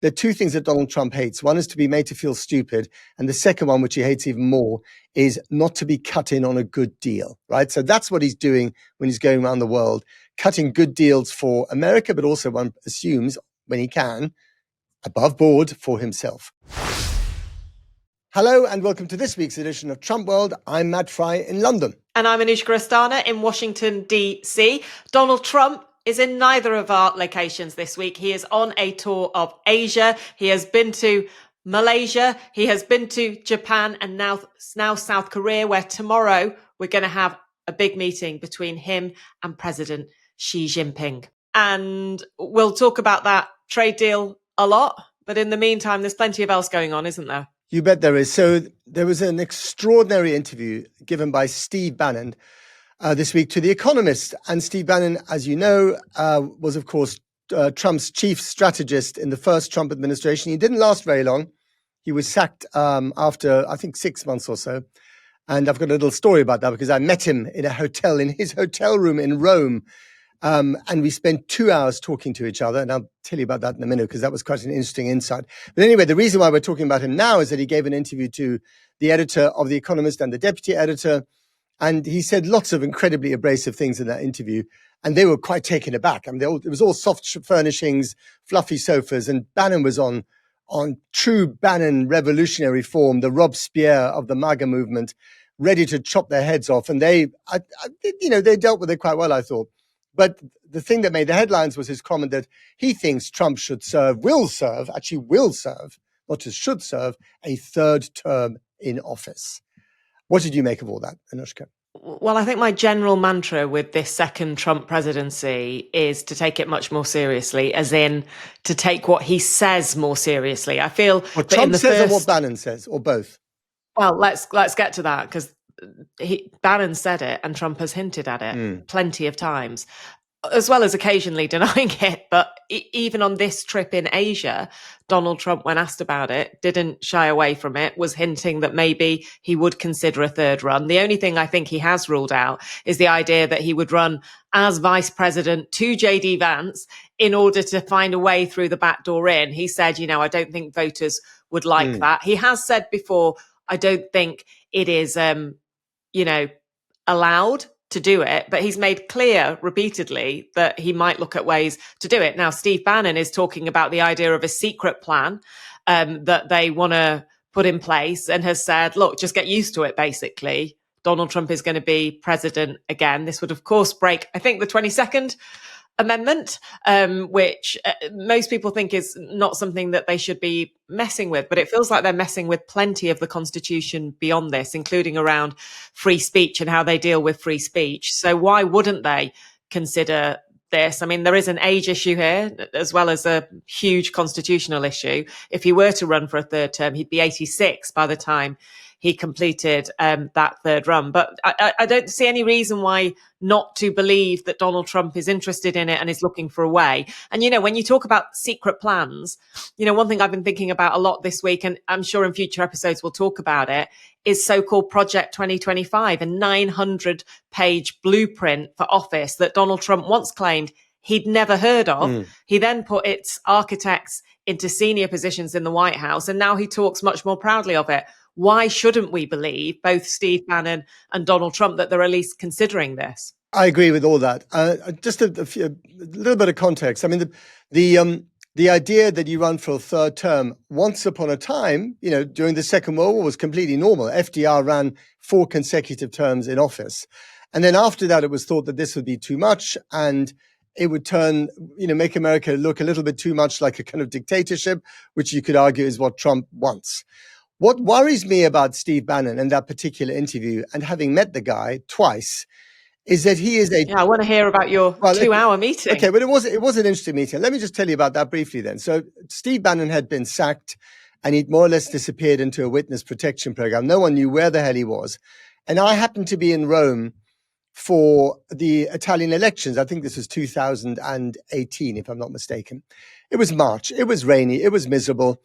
there are two things that Donald Trump hates. One is to be made to feel stupid. And the second one, which he hates even more, is not to be cut in on a good deal, right? So that's what he's doing when he's going around the world, cutting good deals for America, but also, one assumes, when he can, above board for himself. Hello and welcome to this week's edition of TrumpWorld. I'm Matt Frei in London. And I'm Anushka Asthana in Washington, D.C. Donald Trump is in neither of our locations this week. He is on a tour of Asia. He has been to Malaysia. He has been to Japan and now South Korea, where tomorrow we're going to have a big meeting between him and President Xi Jinping. And we'll talk about that trade deal a lot. But in the meantime, there's plenty of else going on, isn't there? You bet there is. So there was an extraordinary interview given by Steve Bannon this week to The Economist. And Steve Bannon, as you know, was, of course, Trump's chief strategist in the first Trump administration. He didn't last very long. He was sacked after, I think, 6 months or so. And I've got a little story about that because I met him in a hotel, in his hotel room in Rome. And we spent 2 hours talking to each other. And I'll tell you about that in a minute because that was quite an interesting insight. But anyway, the reason why we're talking about him now is that he gave an interview to the editor of The Economist and the deputy editor. And he said lots of incredibly abrasive things in that interview. And they were quite taken aback. I mean, it was all soft furnishings, fluffy sofas. And Bannon was on true Bannon revolutionary form, the Robespierre of the MAGA movement, ready to chop their heads off. And they dealt with it quite well, I thought. But the thing that made the headlines was his comment that he thinks Trump will serve, not just should serve, a third term in office. What did you make of all that, Anushka? Well, I think my general mantra with this second Trump presidency is to take it much more seriously, as in to take what he says more seriously. I feel what Trump says or what Bannon says, or both? Well, let's get to that, because Bannon said it and Trump has hinted at it plenty of times, as well as occasionally denying it. But even on this trip in Asia, Donald Trump, when asked about it, didn't shy away from it, was hinting that maybe he would consider a third run. The only thing I think he has ruled out is the idea that he would run as vice president to JD Vance in order to find a way through the back door in. He said, I don't think voters would like that. He has said before, I don't think it is, allowed to do it, but he's made clear repeatedly that he might look at ways to do it. Now, Steve Bannon is talking about the idea of a secret plan that they want to put in place, and has said, look, just get used to it, basically. Donald Trump is going to be president again. This would, of course, break, I think, the 22nd Amendment, which most people think is not something that they should be messing with, but it feels like they're messing with plenty of the Constitution beyond this, including around free speech and how they deal with free speech. So why wouldn't they consider this? I mean, there is an age issue here, as well as a huge constitutional issue. If he were to run for a third term, he'd be 86 by the time he completed that third run. But I don't see any reason why not to believe that Donald Trump is interested in it and is looking for a way. And, when you talk about secret plans, one thing I've been thinking about a lot this week, and I'm sure in future episodes we'll talk about it, is so-called Project 2025, a 900-page blueprint for office that Donald Trump once claimed he'd never heard of. He then put its architects into senior positions in the White House, and now he talks much more proudly of it. Why shouldn't we believe, both Steve Bannon and Donald Trump, that they're at least considering this? I agree with all that. Just a little bit of context. I mean, the idea that you run for a third term once upon a time, during the Second World War, was completely normal. FDR ran 4 consecutive terms in office. And then after that, it was thought that this would be too much and it would make America look a little bit too much like a kind of dictatorship, which you could argue is what Trump wants. What worries me about Steve Bannon and that particular interview, and having met the guy twice, is that he is I want to hear about your 2-hour meeting. Okay, but it was an interesting meeting. Let me just tell you about that briefly then. So Steve Bannon had been sacked and he'd more or less disappeared into a witness protection program. No one knew where the hell he was. And I happened to be in Rome for the Italian elections. I think this was 2018, if I'm not mistaken. It was March. It was rainy. It was miserable.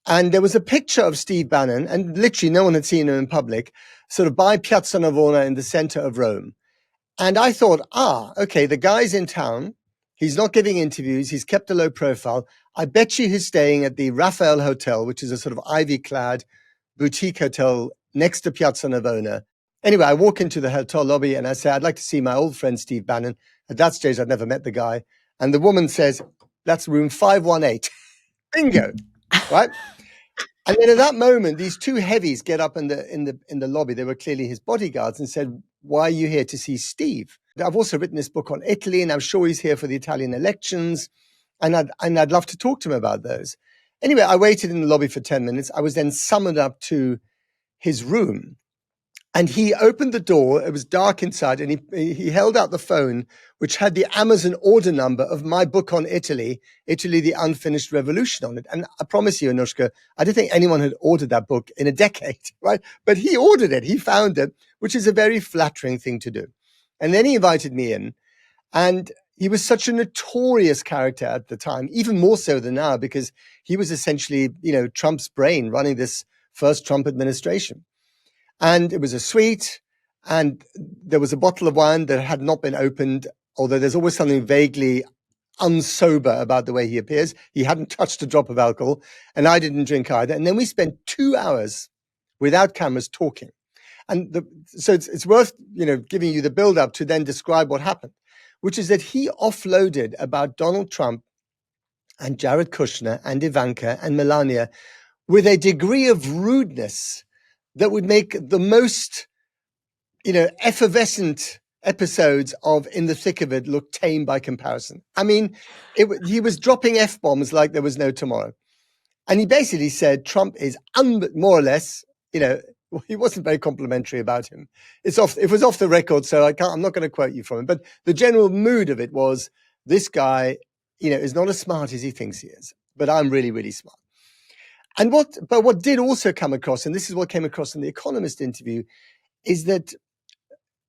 And there was a picture of Steve Bannon, and literally no one had seen him in public, sort of by Piazza Navona in the center of Rome. And I thought, okay, the guy's in town. He's not giving interviews. He's kept a low profile. I bet you he's staying at the Raphael Hotel, which is a sort of ivy-clad boutique hotel next to Piazza Navona. Anyway, I walk into the hotel lobby and I say, I'd like to see my old friend, Steve Bannon. At that stage, I'd never met the guy. And the woman says, that's room 518. Bingo, right? And then at that moment, these two heavies get up in the lobby. They were clearly his bodyguards and said, why are you here to see Steve? I've also written this book on Italy, and I'm sure he's here for the Italian elections. And I'd love to talk to him about those. Anyway, I waited in the lobby for 10 minutes. I was then summoned up to his room. And he opened the door. It was dark inside, and he held out the phone, which had the Amazon order number of my book on Italy, the Unfinished Revolution on it. And I promise you, Anushka, I don't think anyone had ordered that book in a decade, right? But he ordered it. He found it, which is a very flattering thing to do. And then he invited me in, and he was such a notorious character at the time, even more so than now, because he was essentially, Trump's brain running this first Trump administration. And it was a suite, and there was a bottle of wine that had not been opened, although there's always something vaguely unsober about the way he appears. He hadn't touched a drop of alcohol, and I didn't drink either. And then we spent 2 hours without cameras talking. And so it's worth, giving you the build up to then describe what happened, which is that he offloaded about Donald Trump and Jared Kushner and Ivanka and Melania with a degree of rudeness that would make the most, effervescent episodes of In the Thick of It look tame by comparison. I mean, he was dropping F-bombs like there was no tomorrow. And he basically said Trump is more or less, he wasn't very complimentary about him. It was off the record, so I'm not going to quote you from him. But the general mood of it was, this guy, is not as smart as he thinks he is. But I'm really, really smart. And what did also come across, and this is what came across in the Economist interview, is that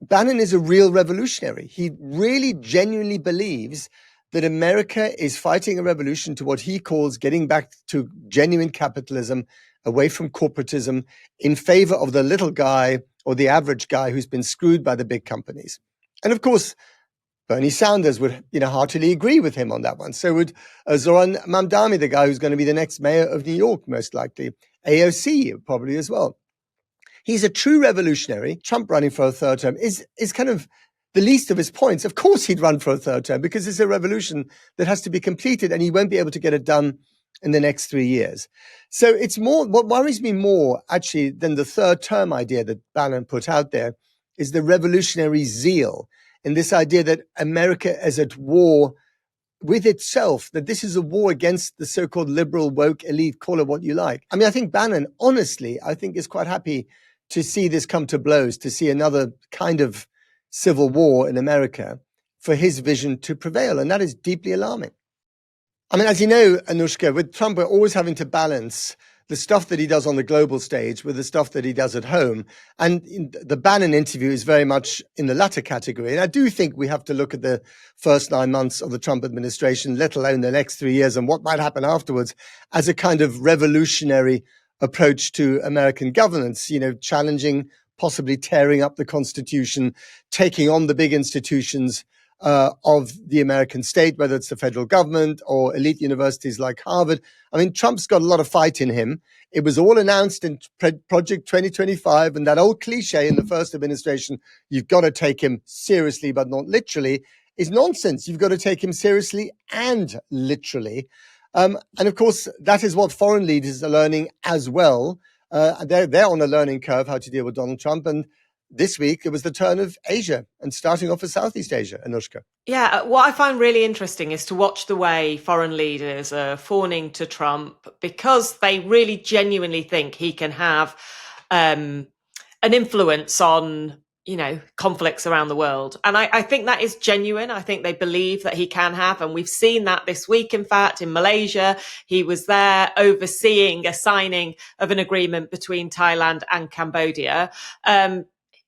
Bannon is a real revolutionary. He really genuinely believes that America is fighting a revolution to what he calls getting back to genuine capitalism, away from corporatism, in favor of the little guy or the average guy who's been screwed by the big companies. And of course, Bernie Sanders would, heartily agree with him on that one. So would Zoran Mamdani, the guy who's going to be the next mayor of New York, most likely. AOC, probably as well. He's a true revolutionary. Trump running for a third term is kind of the least of his points. Of course he'd run for a third term because it's a revolution that has to be completed and he won't be able to get it done in the next 3 years. So it's more, what worries me more actually than the third term idea that Bannon put out there is the revolutionary zeal in this idea that America is at war with itself, that this is a war against the so-called liberal woke elite, call it what you like. I mean, I think Bannon, honestly, is quite happy to see this come to blows, to see another kind of civil war in America for his vision to prevail. And that is deeply alarming. I mean, as you know, Anushka, with Trump, we're always having to balance the stuff that he does on the global stage with the stuff that he does at home. And the Bannon interview is very much in the latter category. And I do think we have to look at the first 9 months of the Trump administration, let alone the next 3 years and what might happen afterwards, as a kind of revolutionary approach to American governance, challenging, possibly tearing up the Constitution, taking on the big institutions of the American state, whether it's the federal government or elite universities like Harvard. I mean, Trump's got a lot of fight in him. It was all announced in Project 2025, and that old cliche in the first administration, you've got to take him seriously, but not literally, is nonsense. You've got to take him seriously and literally. And of course, that is what foreign leaders are learning as well. They're on a learning curve how to deal with Donald Trump. And this week, it was the turn of Asia and starting off with Southeast Asia, Anushka. Yeah, what I find really interesting is to watch the way foreign leaders are fawning to Trump because they really genuinely think he can have an influence on, conflicts around the world. And I think that is genuine. I think they believe that he can have. And we've seen that this week, in fact, in Malaysia. He was there overseeing a signing of an agreement between Thailand and Cambodia.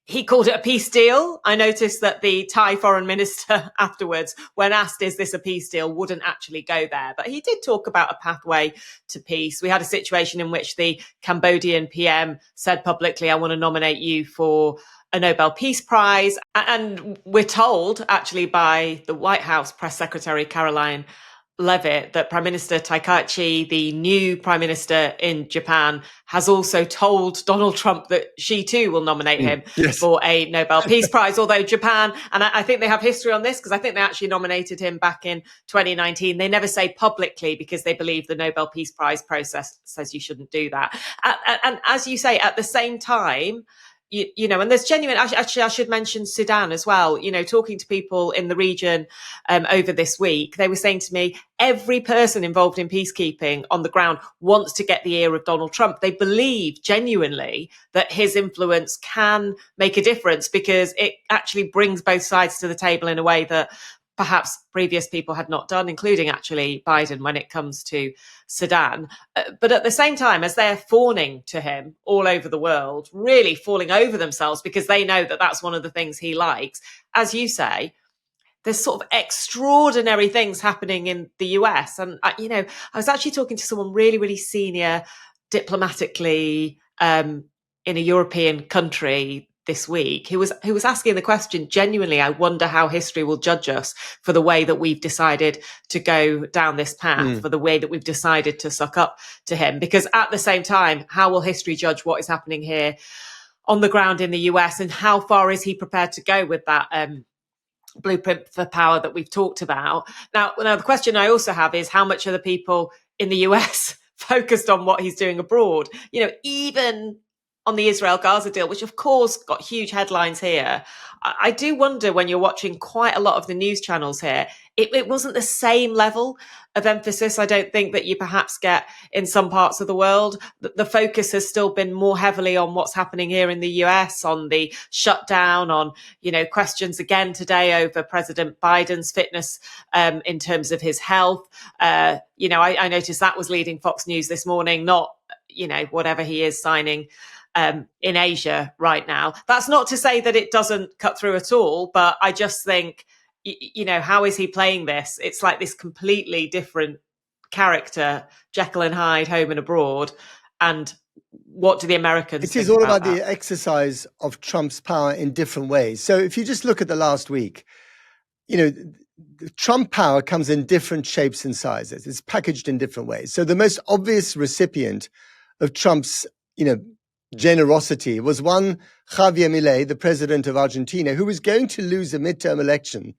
He called it a peace deal. I noticed that the Thai foreign minister afterwards, when asked, is this a peace deal, wouldn't actually go there. But he did talk about a pathway to peace. We had a situation in which the Cambodian PM said publicly, I want to nominate you for a Nobel Peace Prize. And we're told actually by the White House press secretary, Caroline Levitt that Prime Minister Taikachi, the new Prime Minister in Japan, has also told Donald Trump that she too will nominate him for a Nobel Peace Prize. Although Japan, and I think they have history on this because I think they actually nominated him back in 2019. They never say publicly because they believe the Nobel Peace Prize process says you shouldn't do that. And as you say, at the same time, you know, and there's genuine, actually, I should mention Sudan as well. You know, talking to people in the region over this week, they were saying to me, every person involved in peacekeeping on the ground wants to get the ear of Donald Trump. They believe genuinely that his influence can make a difference because it actually brings both sides to the table in a way that perhaps previous people had not done, including actually Biden when it comes to Sudan. But at the same time, as they're fawning to him all over the world, really falling over themselves because they know that that's one of the things he likes, as you say, there's sort of extraordinary things happening in the US. And, you know, I was actually talking to someone really, really senior diplomatically in a European country this week who was asking the question, genuinely, I wonder how history will judge us for the way that we've decided to go down this path, for the way that we've decided to suck up to him. Because at the same time, how will history judge what is happening here on the ground in the US, and how far is he prepared to go with that blueprint for power that we've talked about? Now, the question I also have is how much are the people in the US focused on what he's doing abroad? You know, even on the Israel-Gaza deal, which of course got huge headlines here, I do wonder when you're watching quite a lot of the news channels here, it wasn't the same level of emphasis, I don't think, that you perhaps get in some parts of the world. The focus has still been more heavily on what's happening here in the US, on the shutdown, on, you know, questions again today over President Biden's fitness in terms of his health. You know, I noticed that was leading Fox News this morning, not, you know, whatever he is signing in Asia right now. That's not to say that it doesn't cut through at all, but I just think, you know, how is he playing this? It's like this completely different character, Jekyll and Hyde, home and abroad. And what do the Americans think? It is all about that? the exercise of Trump's power in different ways. So if you just look at the last week, you know, the Trump power comes in different shapes and sizes. It's packaged in different ways. So the most obvious recipient of Trump's, you know, generosity was one Javier Milei, the president of Argentina, who was going to lose a midterm election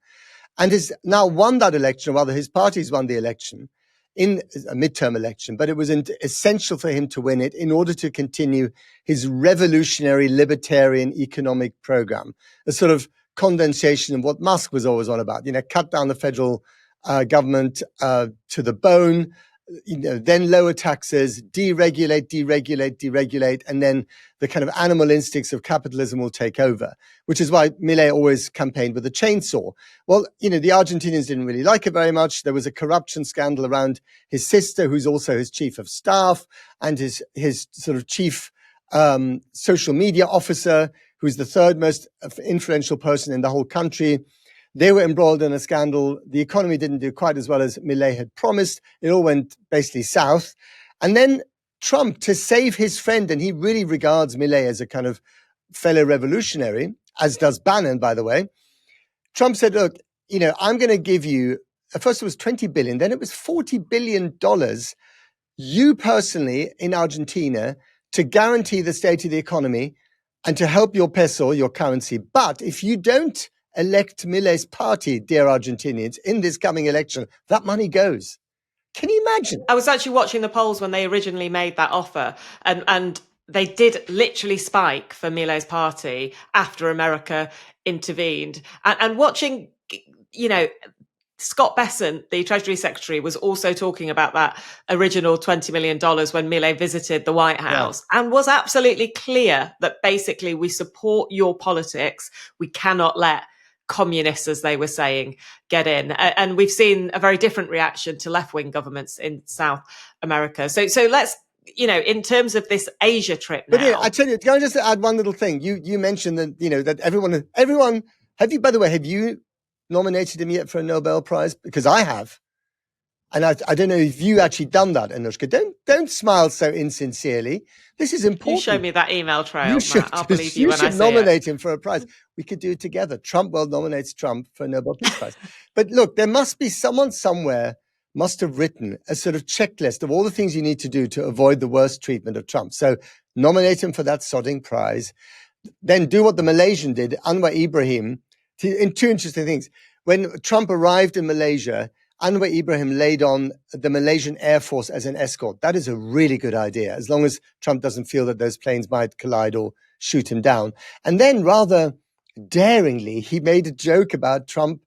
and has now won that election, or rather his party's won the election in a midterm election, but it was essential for him to win it in order to continue his revolutionary libertarian economic program, a sort of condensation of what Musk was always on about, you know, cut down the federal government to the bone, you know, then lower taxes, deregulate, and then the kind of animal instincts of capitalism will take over, which is why Milei always campaigned with a chainsaw. Well, you know, the Argentinians didn't really like it very much. There was a corruption scandal around his sister, who's also his chief of staff, and his sort of chief social media officer, who's the third most influential person in the whole country. They were embroiled in a scandal. The economy didn't do quite as well as Milei had promised. It all went basically south. And then Trump, to save his friend, and he really regards Milei as a kind of fellow revolutionary, as does Bannon, by the way. Trump said, look, you know, I'm going to give you, at first it was $20 billion, then it was $40 billion, you personally in Argentina, to guarantee the state of the economy and to help your peso, your currency. But if you don't elect Milei's party, dear Argentinians, in this coming election, that money goes. Can you imagine? I was actually watching the polls when they originally made that offer, and they did literally spike for Milei's party after America intervened. And watching, you know, Scott Bessent, the Treasury Secretary, was also talking about that original $20 million when Milei visited the White House, and was absolutely clear that basically we support your politics. We cannot let communists, as they were saying, get in. And we've seen a very different reaction to left-wing governments in South America. So let's, you know, in terms of this Asia trip now. But yeah, I tell you, can I just add one little thing? You mentioned that, you know, that everyone, have you, by the way, have you nominated him yet for a Nobel Prize? Because I have. And I don't know if you actually done that, Anushka. Don't smile so insincerely. This is important. You show me that email trail, Matt. I'll believe you when I see it. You should nominate him for a prize. We could do it together. TrumpWorld nominates Trump for a Nobel Peace Prize. But look, there must be someone somewhere must have written a sort of checklist of all the things you need to do to avoid the worst treatment of Trump. So nominate him for that sodding prize, then do what the Malaysian did, Anwar Ibrahim, in two interesting things. When Trump arrived in Malaysia, Anwar Ibrahim laid on the Malaysian Air Force as an escort. That is a really good idea, as long as Trump doesn't feel that those planes might collide or shoot him down. And then rather daringly, he made a joke about Trump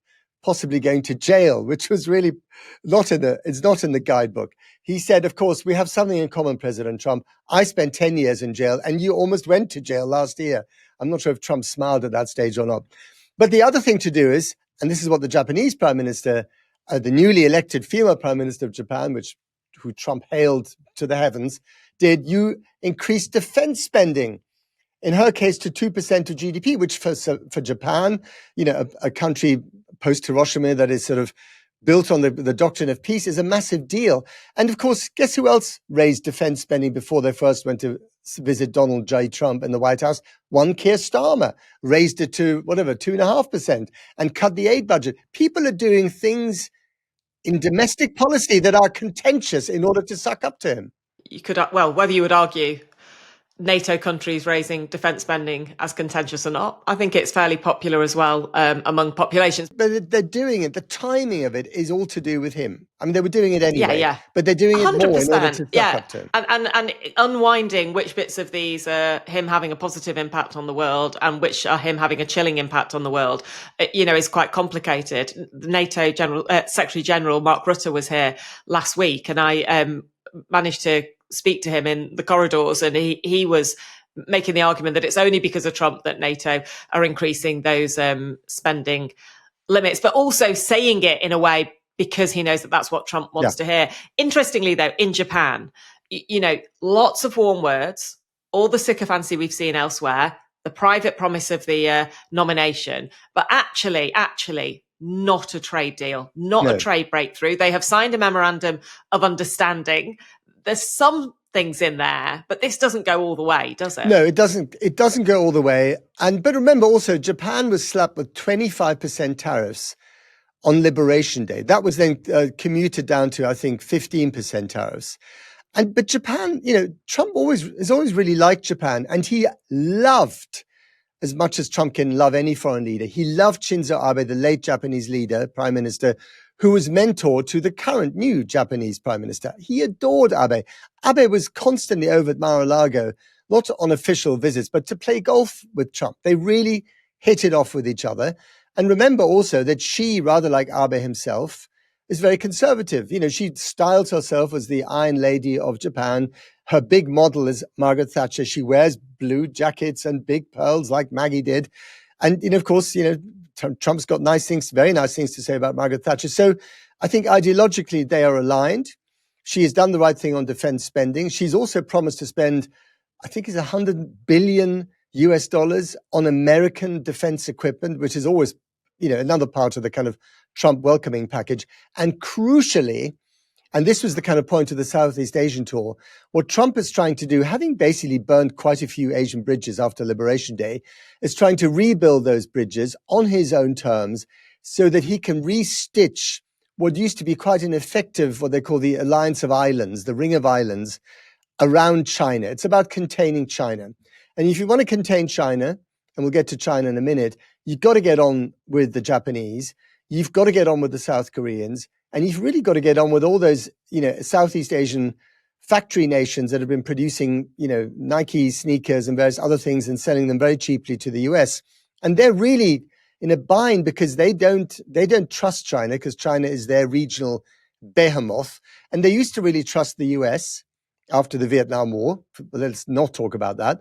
possibly going to jail, which was really it's not in the guidebook. He said, of course, we have something in common, President Trump. I spent 10 years in jail and you almost went to jail last year. I'm not sure if Trump smiled at that stage or not. But the other thing to do is, and this is what the Japanese prime minister, the newly elected female prime minister of Japan, who Trump hailed to the heavens, did. You increase defense spending, in her case, to 2% of GDP, which for Japan, a country post-Hiroshima that is sort of built on the doctrine of peace, is a massive deal. And of course, guess who else raised defense spending before they first went to visit Donald J. Trump in the White House? One Keir Starmer raised it to 2.5% and cut the aid budget. People are doing things in domestic policy that are contentious in order to suck up to him. You could, whether you would argue NATO countries raising defence spending as contentious or not, I think it's fairly popular as well among populations. But they're doing it. The timing of it is all to do with him. I mean, they were doing it anyway. Yeah. But they're doing it more in order to suck up to him. And unwinding which bits of these are him having a positive impact on the world and which are him having a chilling impact on the world, is quite complicated. The NATO Secretary General Mark Rutte was here last week, and I managed to speak to him in the corridors, and he was making the argument that it's only because of Trump that NATO are increasing those spending limits, but also saying it in a way because he knows that that's what Trump wants to hear. Interestingly, though, in Japan, lots of warm words, all the sycophancy we've seen elsewhere, the private promise of the nomination, but actually not a trade deal, not a trade breakthrough. They have signed a memorandum of understanding. There's some things in there, but this doesn't go all the way, does it? No, it doesn't. It doesn't go all the way. But remember also, Japan was slapped with 25% tariffs on Liberation Day. That was then commuted down to, I think, 15% tariffs. But Japan, Trump has always really liked Japan, and he loved, as much as Trump can love any foreign leader, he loved Shinzo Abe, the late Japanese leader, prime minister, who was mentor to the current new Japanese prime minister. He adored Abe. Abe was constantly over at Mar-a-Lago, not on official visits, but to play golf with Trump. They really hit it off with each other. And remember also that she, rather like Abe himself, is very conservative. She styles herself as the Iron Lady of Japan. Her big model is Margaret Thatcher. She wears blue jackets and big pearls like Maggie did. And, of course, Trump's got very nice things to say about Margaret Thatcher. So I think ideologically they are aligned. She has done the right thing on defense spending. She's also promised to spend, I think it's $100 billion on American defense equipment, which is always, another part of the kind of Trump welcoming package. And crucially, and this was the kind of point of the Southeast Asian tour, what Trump is trying to do, having basically burned quite a few Asian bridges after Liberation Day, is trying to rebuild those bridges on his own terms so that he can restitch what used to be quite an effective, what they call the Alliance of Islands, the Ring of Islands, around China. It's about containing China. And if you want to contain China, and we'll get to China in a minute, you've got to get on with the Japanese, you've got to get on with the South Koreans, and you've really got to get on with all those, Southeast Asian factory nations that have been producing, Nike sneakers and various other things and selling them very cheaply to the US. And they're really in a bind because they don't trust China, because China is their regional behemoth. And they used to really trust the US after the Vietnam War. But let's not talk about that.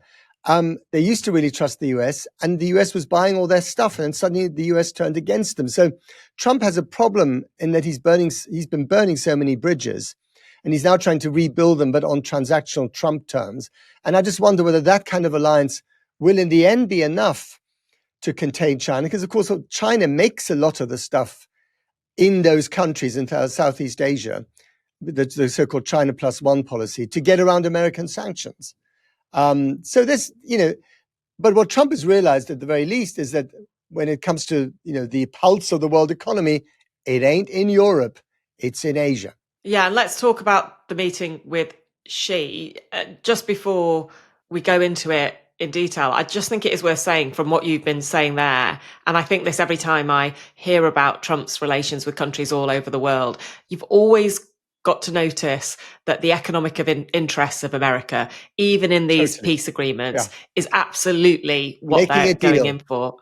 They used to really trust the US, and the US was buying all their stuff, and suddenly the US turned against them. So Trump has a problem in that he's been burning so many bridges, and he's now trying to rebuild them, but on transactional Trump terms. And I just wonder whether that kind of alliance will in the end be enough to contain China, because of course China makes a lot of the stuff in those countries in Southeast Asia, the so-called China plus one policy, to get around American sanctions. So this, but what Trump has realized at the very least is that when it comes to, the pulse of the world economy, it ain't in Europe, it's in Asia. Yeah, and let's talk about the meeting with Xi. Just before we go into it in detail, I just think it is worth saying from what you've been saying there, and I think this every time I hear about Trump's relations with countries all over the world, you've always got to notice that the economic interests of America, even in these Totally. peace agreements, Yeah. is absolutely what Making a they're going deal. in for.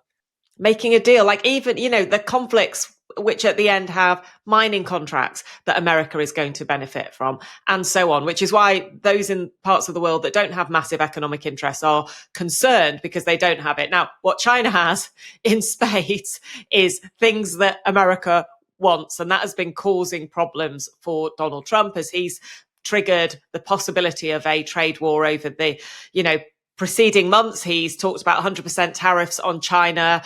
Making a deal, like even, the conflicts which at the end have mining contracts that America is going to benefit from, and so on, which is why those in parts of the world that don't have massive economic interests are concerned because they don't have it. Now, what China has in spades is things that America wants, and that has been causing problems for Donald Trump as he's triggered the possibility of a trade war over the, preceding months. He's talked about 100% tariffs on China.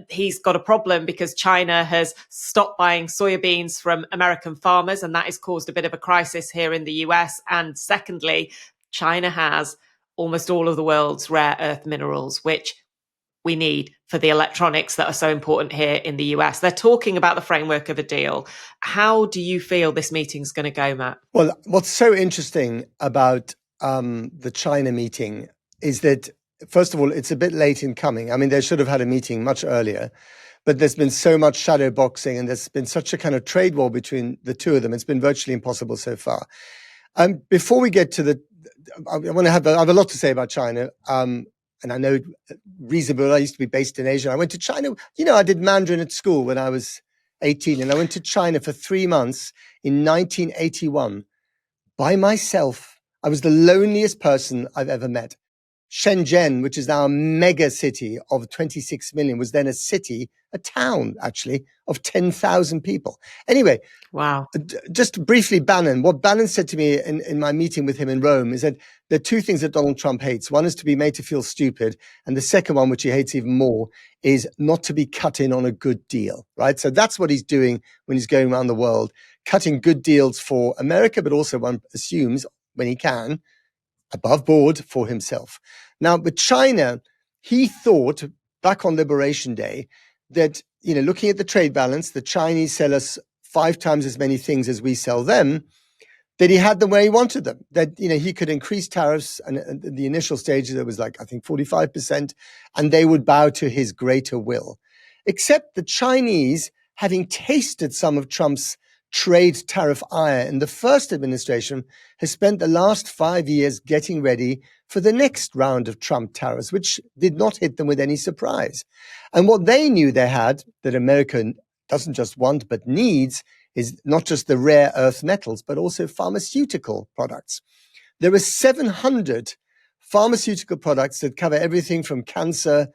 He's got a problem because China has stopped buying soybeans from American farmers, and that has caused a bit of a crisis here in the US. And secondly, China has almost all of the world's rare earth minerals, which we need for the electronics that are so important here in the US. They're talking about the framework of a deal. How do you feel this meeting's going to go, Matt? Well, what's so interesting about the China meeting is that, first of all, it's a bit late in coming. I mean, they should have had a meeting much earlier, but there's been so much shadow boxing and there's been such a kind of trade war between the two of them. It's been virtually impossible so far. Before we get to I have a lot to say about China. And I know reasonable. I used to be based in Asia. I went to China. I did Mandarin at school when I was 18, and I went to China for 3 months in 1981 by myself. I was the loneliest person I've ever met. Shenzhen, which is now a mega city of 26 million, was then a town actually, of 10,000 people. Anyway, Wow. just briefly, Bannon. What Bannon said to me in my meeting with him in Rome is that there are two things that Donald Trump hates. One is to be made to feel stupid. And the second one, which he hates even more, is not to be cut in on a good deal, right? So that's what he's doing when he's going around the world, cutting good deals for America, but also, one assumes, when he can, above board for himself. Now, with China, he thought back on Liberation Day that, looking at the trade balance, the Chinese sell us 5 times as many things as we sell them, that he had them where he wanted them, that, he could increase tariffs. And in the initial stages, it was like, I think, 45%, and they would bow to his greater will. Except the Chinese, having tasted some of Trump's trade tariff ire in the first administration, has spent the last 5 years getting ready for the next round of Trump tariffs, which did not hit them with any surprise. And what they knew they had, that America doesn't just want but needs, is not just the rare earth metals, but also pharmaceutical products. There are 700 pharmaceutical products that cover everything from cancer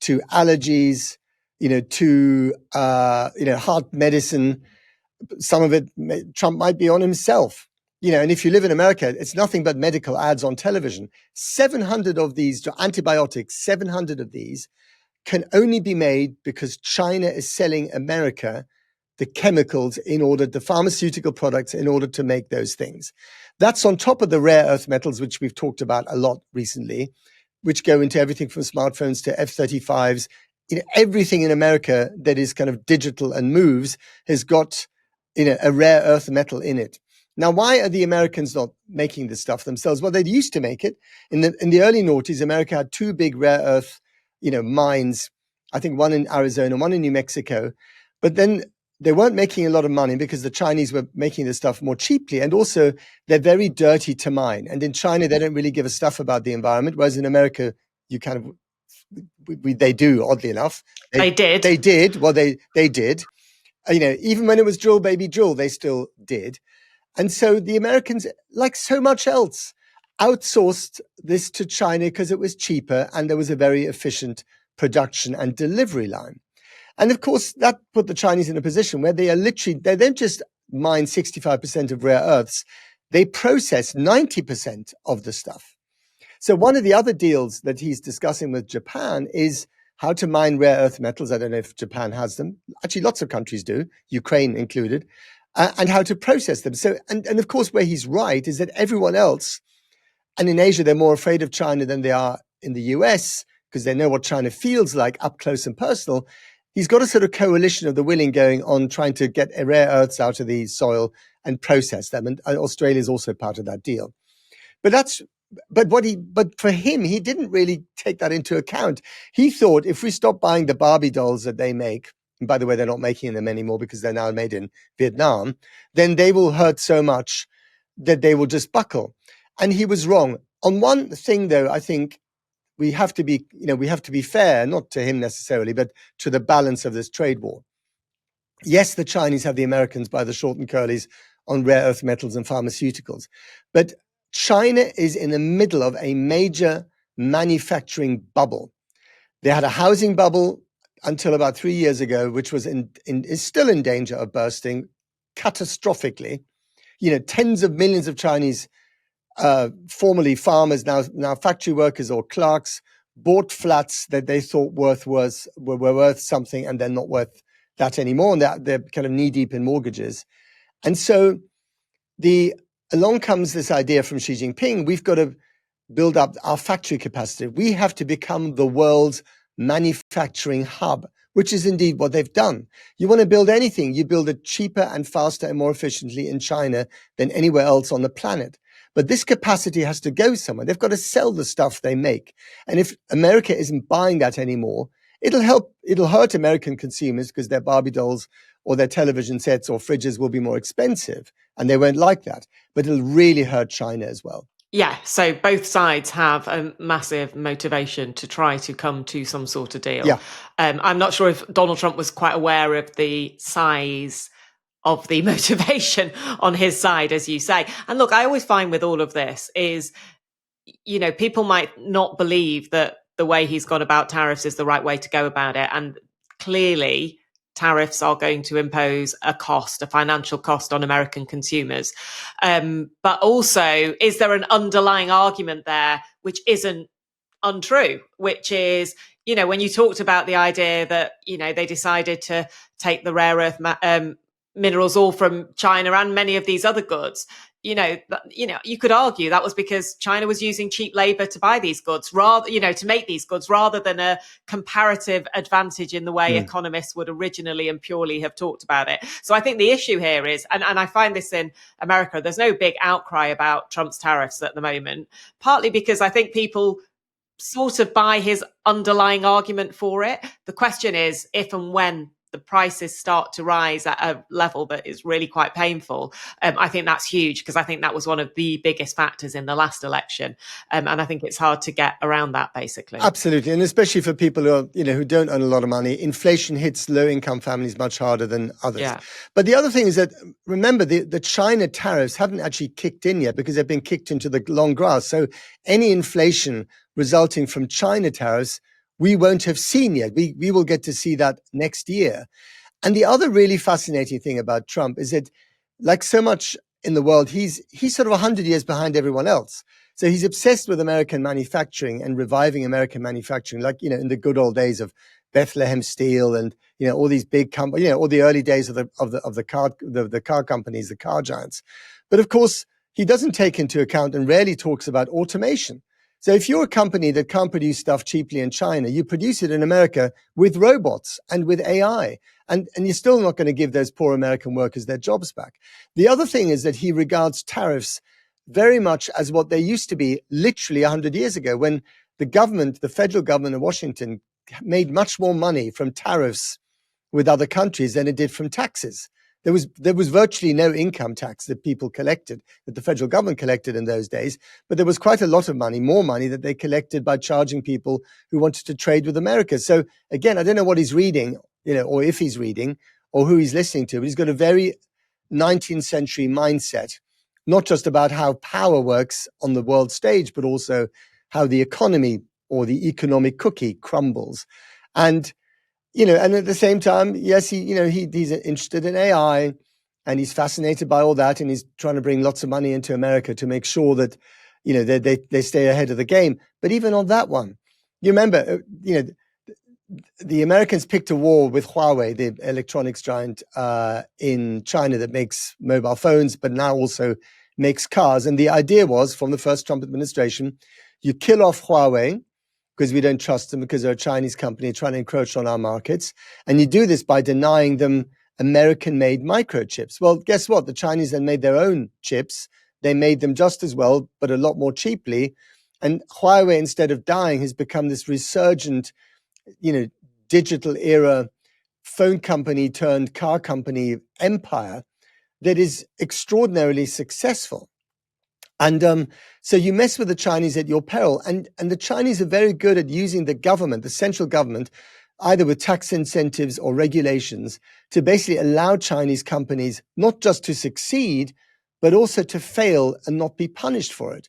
to allergies, to heart medicine. Some of it Trump might be on himself. And if you live in America, it's nothing but medical ads on television. 700 of these antibiotics, 700 of these can only be made because China is selling America the chemicals the pharmaceutical products in order to make those things. That's on top of the rare earth metals, which we've talked about a lot recently, which go into everything from smartphones to F-35s. Everything in America that is kind of digital and moves has got a rare earth metal in it. Now, why are the Americans not making this stuff themselves? Well, they used to make it. In the early noughties, America had 2 big rare earth, mines. I think one in Arizona, one in New Mexico. But then they weren't making a lot of money because the Chinese were making this stuff more cheaply. And also, they're very dirty to mine. And in China, they don't really give a stuff about the environment. Whereas in America, you kind of, they do, oddly enough. They did. They did. Well, they did. Even when it was drill, baby, drill, they still did. And so the Americans, like so much else, outsourced this to China because it was cheaper and there was a very efficient production and delivery line. And of course, that put the Chinese in a position where they don't just mine 65% of rare earths, they process 90% of the stuff. So one of the other deals that he's discussing with Japan is how to mine rare earth metals. I don't know if Japan has them. Actually, lots of countries do, Ukraine included, and how to process them. So, and of course, where he's right is that everyone else, and in Asia, they're more afraid of China than they are in the US because they know what China feels like up close and personal. he's got a sort of coalition of the willing going on trying to get rare earths out of the soil and process them. And Australia is also part of that deal. But for him, he didn't really take that into account. He thought if we stop buying the Barbie dolls that they make, and by the way, they're not making them anymore because they're now made in Vietnam, then they will hurt so much that they will just buckle. And he was wrong. On one thing, though, I think we have to be fair, not to him necessarily, but to the balance of this trade war. Yes, the Chinese have the Americans by the short and curlies on rare earth metals and pharmaceuticals, but China is in the middle of a major manufacturing bubble. They had a housing bubble until about 3 years ago, which was is still in danger of bursting catastrophically. Tens of millions of Chinese, formerly farmers, now factory workers or clerks, bought flats that they thought were worth something, and they're not worth that anymore, and they're kind of knee deep in mortgages. And so along comes this idea from Xi Jinping: we've got to build up our factory capacity. We have to become the world's manufacturing hub, which is indeed what they've done. You want to build anything, you build it cheaper and faster and more efficiently in China than anywhere else on the planet. But this capacity has to go somewhere. They've got to sell the stuff they make. And if America isn't buying that anymore, it'll hurt American consumers because their Barbie dolls or their television sets or fridges will be more expensive, and they won't like that. But it'll really hurt China as well. Yeah, so both sides have a massive motivation to try to come to some sort of deal. Yeah. I'm not sure if Donald Trump was quite aware of the size of the motivation on his side, as you say. And look, I always find with all of this is, people might not believe that the way he's gone about tariffs is the right way to go about it. And clearly, tariffs are going to impose a financial cost on American consumers. But also, is there an underlying argument there which isn't untrue, which is, when you talked about the idea that, they decided to take the rare earth minerals all from China and many of these other goods, you could argue that was because China was using cheap labor to buy these goods, to make these goods, rather than a comparative advantage in the way economists would originally and purely have talked about it. So I think the issue here is, and I find this in America, there's no big outcry about Trump's tariffs at the moment, partly because I think people sort of buy his underlying argument for it. The question is if and when the prices start to rise at a level that is really quite painful. I think that's huge, because I think that was one of the biggest factors in the last election. And I think it's hard to get around that, basically. Absolutely. And especially for people who don't earn a lot of money, inflation hits low income families much harder than others. Yeah. But the other thing is that, remember, the China tariffs haven't actually kicked in yet because they've been kicked into the long grass. So any inflation resulting from China tariffs, we won't have seen yet. We will get to see that next year. And the other really fascinating thing about Trump is that, like so much in the world, he's sort of 100 years behind everyone else. So he's obsessed with American manufacturing and reviving American manufacturing, like, in the good old days of Bethlehem Steel and, all these big companies, all the early days of the car companies, the car giants. But of course, he doesn't take into account and rarely talks about automation. So if you're a company that can't produce stuff cheaply in China, you produce it in America with robots and with AI, and you're still not going to give those poor American workers their jobs back. The other thing is that he regards tariffs very much as what they used to be literally 100 years ago, when the federal government of Washington made much more money from tariffs with other countries than it did from taxes. There was virtually no income tax that people collected, that the federal government collected in those days, but there was quite a lot of money, more money, that they collected by charging people who wanted to trade with America. So again, I don't know what he's reading, or if he's reading, or who he's listening to, but he's got a very 19th century mindset, not just about how power works on the world stage, but also how the economy or the economic cookie crumbles. And and at the same time, yes, he's interested in AI, and he's fascinated by all that, and he's trying to bring lots of money into America to make sure that, they stay ahead of the game. But even on that one, you remember, the Americans picked a war with Huawei, the electronics giant in China that makes mobile phones, but now also makes cars. And the idea was, from the first Trump administration, you kill off Huawei, because we don't trust them because they're a Chinese company trying to encroach on our markets. And you do this by denying them American-made microchips. Well, guess what? The Chinese then made their own chips. They made them just as well, but a lot more cheaply. And Huawei, instead of dying, has become this resurgent, digital era phone company turned car company empire that is extraordinarily successful. And so you mess with the Chinese at your peril. And the Chinese are very good at using the government, the central government, either with tax incentives or regulations, to basically allow Chinese companies not just to succeed, but also to fail and not be punished for it.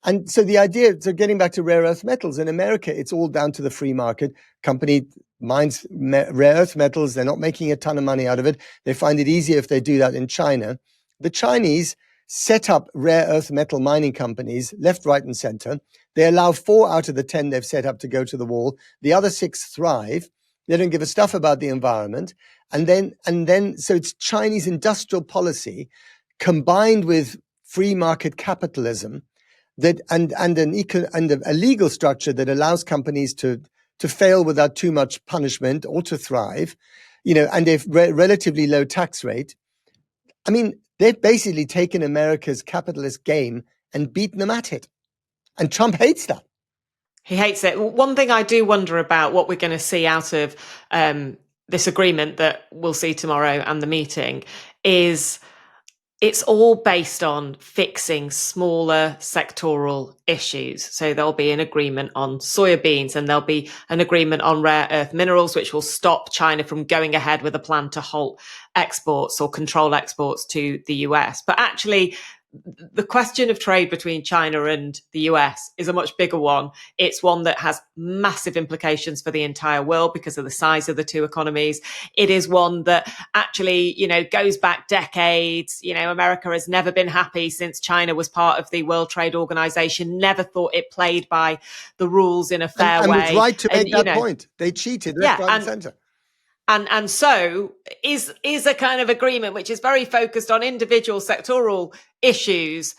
And so the idea, so getting back to rare earth metals, in America, it's all down to the free market. Company mines rare earth metals. They're not making a ton of money out of it. They find it easier if they do that in China. The Chinese set up rare earth metal mining companies left, right, and center. They allow 4 out of the 10 they've set up to go to the wall. The other 6 thrive. They don't give a stuff about the environment. And then, so it's Chinese industrial policy combined with free market capitalism that and a legal structure that allows companies to fail without too much punishment or to thrive, and a relatively low tax rate. I mean, they've basically taken America's capitalist game and beaten them at it. And Trump hates that. He hates it. One thing I do wonder about what we're going to see out of this agreement that we'll see tomorrow and the meeting is it's all based on fixing smaller sectoral issues. So there'll be an agreement on soybeans and there'll be an agreement on rare earth minerals, which will stop China from going ahead with a plan to halt exports or control exports to the US. But actually, the question of trade between China and the US is a much bigger one. It's one that has massive implications for the entire world because of the size of the two economies. It is one that actually, goes back decades. America has never been happy since China was part of the World Trade Organization, never thought it played by the rules in a fair way. And was right to make that point. They cheated left, right, and center. And so is a kind of agreement which is very focused on individual sectoral issues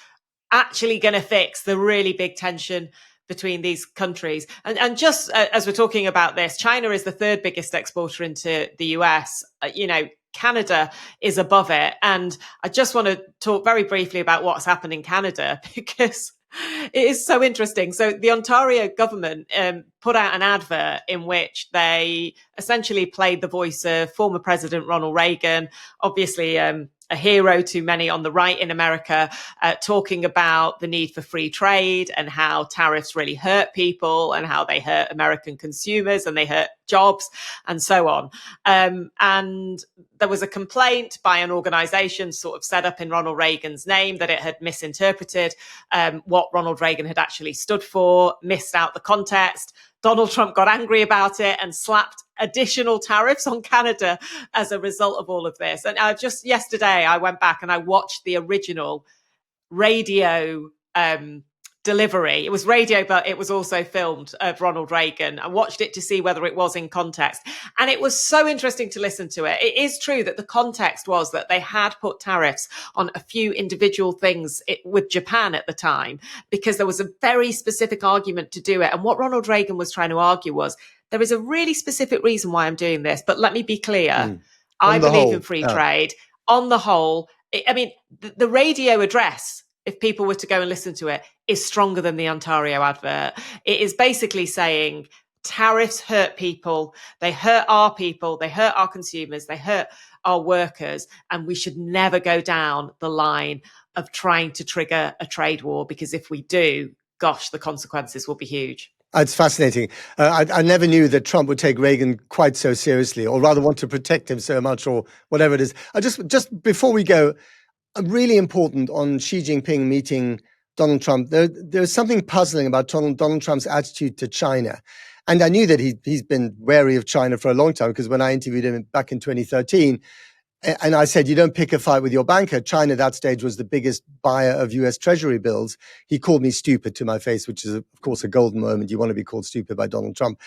actually going to fix the really big tension between these countries? And just as we're talking about this, China is the 3rd biggest exporter into the US. Canada is above it. And I just want to talk very briefly about what's happened in Canada because it is so interesting. So the Ontario government put out an advert in which they essentially played the voice of former President Ronald Reagan, obviously a hero to many on the right in America, talking about the need for free trade and how tariffs really hurt people and how they hurt American consumers and they hurt jobs and so on. And there was a complaint by an organization sort of set up in Ronald Reagan's name that it had misinterpreted what Ronald Reagan had actually stood for, missed out the context. Donald Trump got angry about it and slapped additional tariffs on Canada as a result of all of this. And just yesterday, I went back and I watched the original radio delivery. It was radio, but it was also filmed of Ronald Reagan. I watched it to see whether it was in context. And it was so interesting to listen to it. It is true that the context was that they had put tariffs on a few individual things with Japan at the time, because there was a very specific argument to do it. And what Ronald Reagan was trying to argue was, there is a really specific reason why I'm doing this. But let me be clear. I believe in free trade. On the whole, the radio address, if people were to go and listen to it, is stronger than the Ontario advert. It is basically saying tariffs hurt people. They hurt our people. They hurt our consumers. They hurt our workers. And we should never go down the line of trying to trigger a trade war, because if we do, gosh, the consequences will be huge. It's fascinating. I never knew that Trump would take Reagan quite so seriously, or rather want to protect him so much, or whatever it is. Just before we go, really important on Xi Jinping meeting Donald Trump. There's something puzzling about Donald Trump's attitude to China. And I knew that he's been wary of China for a long time, because when I interviewed him back in 2013, and I said, you don't pick a fight with your banker. China at that stage was the biggest buyer of US Treasury bills. He called me stupid to my face, which is, of course, a golden moment. You want to be called stupid by Donald Trump.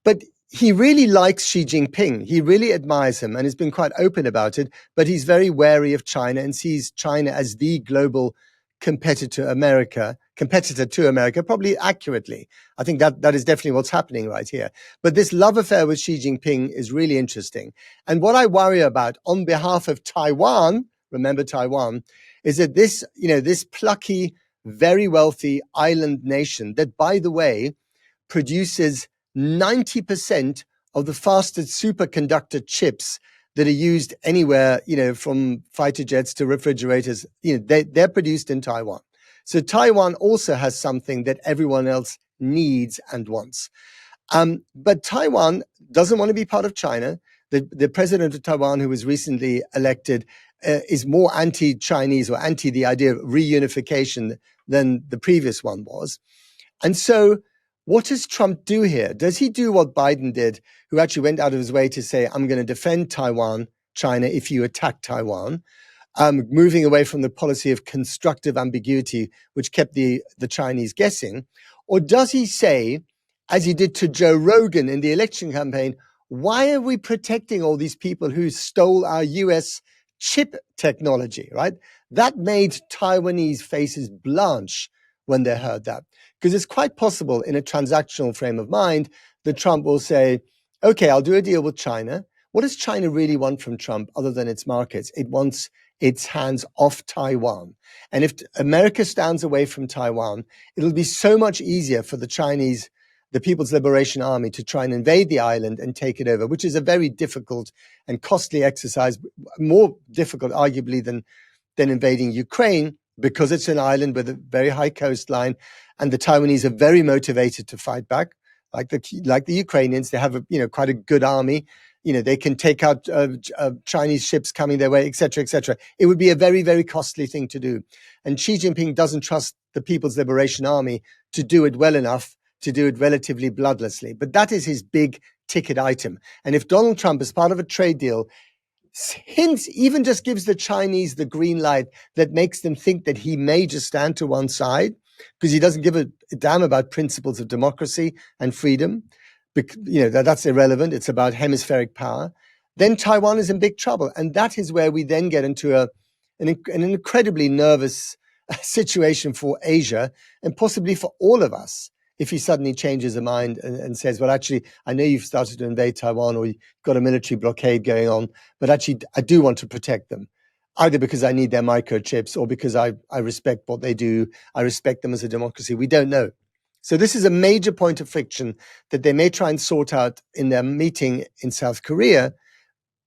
But he really likes Xi Jinping. He really admires him and has been quite open about it. But he's very wary of China and sees China as the global competitor to America competitor to America, probably accurately. I think that is definitely what's happening right here. But this love affair with Xi Jinping is really interesting. And what I worry about on behalf of Taiwan, remember Taiwan, is that this plucky, very wealthy island nation that, by the way, produces 90% of the fastest superconductor chips that are used anywhere, from fighter jets to refrigerators, they're produced in Taiwan. So Taiwan also has something that everyone else needs and wants. But Taiwan doesn't want to be part of China. The president of Taiwan, who was recently elected, is more anti-Chinese or anti the idea of reunification than the previous one was. And so what does Trump do here? Does he do what Biden did, who actually went out of his way to say, I'm going to defend Taiwan, China, if you attack Taiwan, moving away from the policy of constructive ambiguity, which kept the Chinese guessing? Or does he say, as he did to Joe Rogan in the election campaign, why are we protecting all these people who stole our US chip technology, right? That made Taiwanese faces blanch when they heard that. Because it's quite possible in a transactional frame of mind that Trump will say, okay, I'll do a deal with China. What does China really want from Trump other than its markets? It wants its hands off Taiwan. And if America stands away from Taiwan, it'll be so much easier for the People's Liberation Army, to try and invade the island and take it over, which is a very difficult and costly exercise, more difficult arguably than invading Ukraine, because it's an island with a very high coastline, and the Taiwanese are very motivated to fight back, like the Ukrainians. They have quite a good army. They can take out Chinese ships coming their way, et cetera, et cetera. It would be a very, very costly thing to do. And Xi Jinping doesn't trust the People's Liberation Army to do it well enough, to do it relatively bloodlessly. But that is his big ticket item. And if Donald Trump, as part of a trade deal, hints, even just gives the Chinese the green light that makes them think that he may just stand to one side because he doesn't give a damn about principles of democracy and freedom, that's irrelevant. It's about hemispheric power. Then Taiwan is in big trouble. And that is where we then get into an incredibly nervous situation for Asia and possibly for all of us, if he suddenly changes his mind and says, well, actually, I know you've started to invade Taiwan, or you've got a military blockade going on, but actually, I do want to protect them, either because I need their microchips or because I respect what they do. I respect them as a democracy. We don't know. So this is a major point of friction that they may try and sort out in their meeting in South Korea,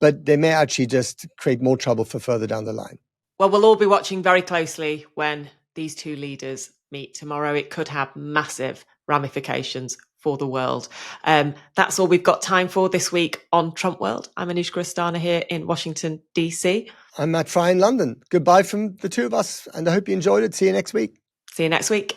but they may actually just create more trouble for further down the line. Well, we'll all be watching very closely when these two leaders meet tomorrow. It could have massive ramifications for the world. That's all we've got time for this week on TrumpWorld. I'm Anushka Asthana here in Washington, DC. I'm Frei in London. Goodbye from the two of us, and I hope you enjoyed it. See you next week. See you next week.